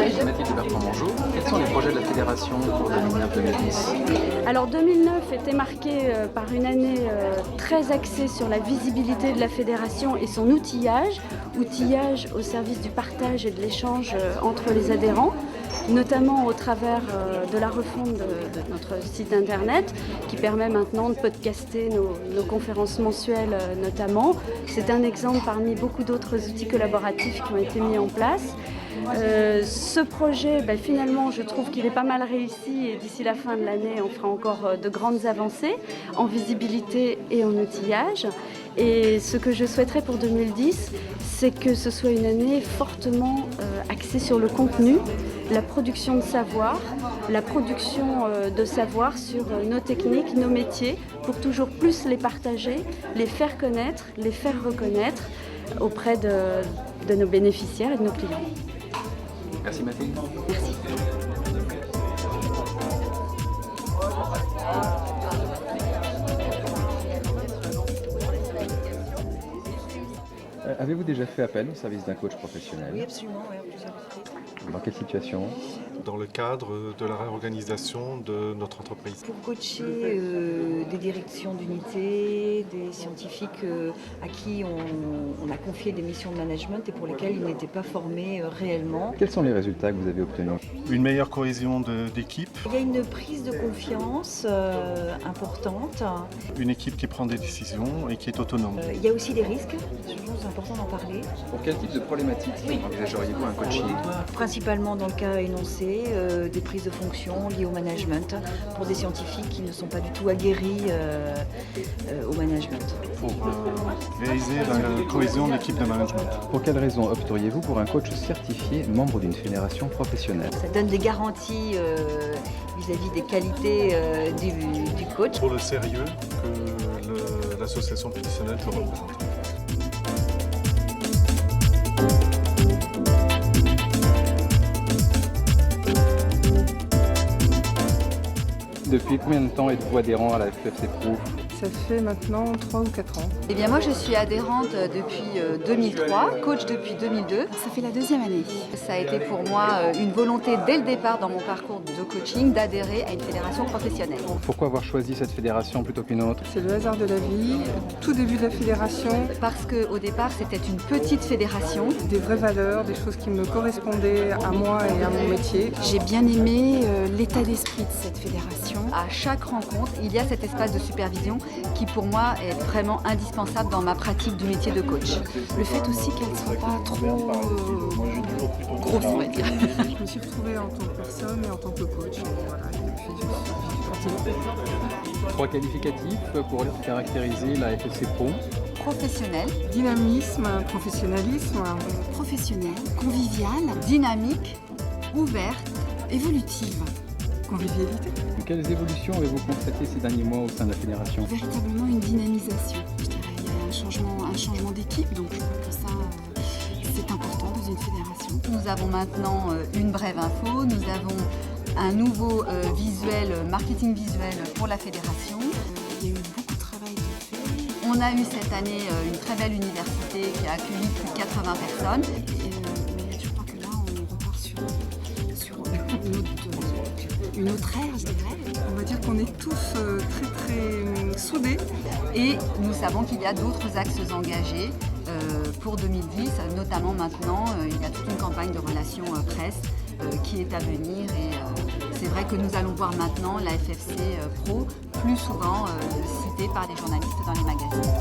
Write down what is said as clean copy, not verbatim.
Mathilde Bertrand-Mongeau, quels sont les projets de la Fédération pour 2009-2010? Alors 2009 était marqué par une année très axée sur la visibilité de la fédération et son outillage au service du partage et de l'échange entre les adhérents, notamment au travers de la refonte de notre site internet qui permet maintenant de podcaster nos conférences mensuelles notamment. C'est un exemple parmi beaucoup d'autres outils collaboratifs qui ont été mis en place. Ce projet, finalement, je trouve qu'il est pas mal réussi et d'ici la fin de l'année, on fera encore de grandes avancées en visibilité et en outillage. Et ce que je souhaiterais pour 2010, c'est que ce soit une année fortement axée sur le contenu, la production de savoir, sur nos techniques, nos métiers, pour toujours plus les partager, les faire connaître, les faire reconnaître auprès de nos bénéficiaires et de nos clients. Merci Mathilde. Merci. Avez-vous déjà fait appel au service d'un coach professionnel? Oui, absolument, oui, à plusieurs reprises. Dans quelle situation? Dans le cadre de la réorganisation de notre entreprise. Pour coacher des directions d'unités, des scientifiques à qui on a confié des missions de management et pour lesquelles ils n'étaient pas formés réellement. Quels sont les résultats que vous avez obtenus? Une meilleure cohésion d'équipe, Il y a une prise de confiance importante. une équipe qui prend des décisions et qui est autonome. Il y a aussi des risques, je pense que c'est important d'en parler. Pour quel type de problématique envisageriez-vous un coaching? Principalement dans le cas énoncé, des prises de fonction liées au management pour des scientifiques qui ne sont pas du tout aguerris au management. Pour réaliser la cohésion de l'équipe de management. Pour quelles raisons opteriez-vous pour un coach certifié membre d'une fédération professionnelle? Ça donne des garanties vis-à-vis des qualités du coach. Pour le sérieux que l'association professionnelle peut représenter. Depuis combien de temps êtes-vous adhérent à la FFC Pro? Ça fait maintenant 3 ou 4 ans. Eh bien moi je suis adhérente depuis 2003, coach depuis 2002. Ça fait la 2e année. Ça a été pour moi une volonté dès le départ dans mon parcours de coaching d'adhérer à une fédération professionnelle. Pourquoi avoir choisi cette fédération plutôt qu'une autre? C'est le hasard de la vie. Tout début de la fédération, Parce qu'au départ c'était une petite fédération. des vraies valeurs, des choses qui me correspondaient à moi et à mon métier. J'ai bien aimé l'état d'esprit de cette fédération. À chaque rencontre, il y a cet espace de supervision qui pour moi est vraiment indispensable dans ma pratique du métier de coach. Le fait aussi qu'elle ne soit pas trop grosse, on va dire. Je me suis retrouvée en tant que personne et en tant que coach. Voilà, et puis je suis partie. 3 qualificatifs pour caractériser la FFC Pro. Professionnelle, Dynamisme, professionnalisme, Professionnelle, conviviale, dynamique, ouverte, évolutive. convivialité. Quelles évolutions avez-vous constatées ces derniers mois au sein de la fédération? Véritablement une dynamisation. Je dirais, il y a un changement d'équipe, donc je crois que ça, c'est important dans une fédération. nous avons maintenant une brève info, nous avons un nouveau marketing visuel pour la fédération. Il y a eu beaucoup de travail de fait. On a eu cette année une très belle université qui a accueilli plus de 80 personnes. Mais je crois que là, on repart sur une autre ère, je dirais. On va dire qu'on est tous très très soudés. Et nous savons qu'il y a d'autres axes engagés pour 2010, notamment maintenant, il y a toute une campagne de relations presse qui est à venir. Et c'est vrai que nous allons voir maintenant la FFC Pro plus souvent citée par des journalistes dans les magazines.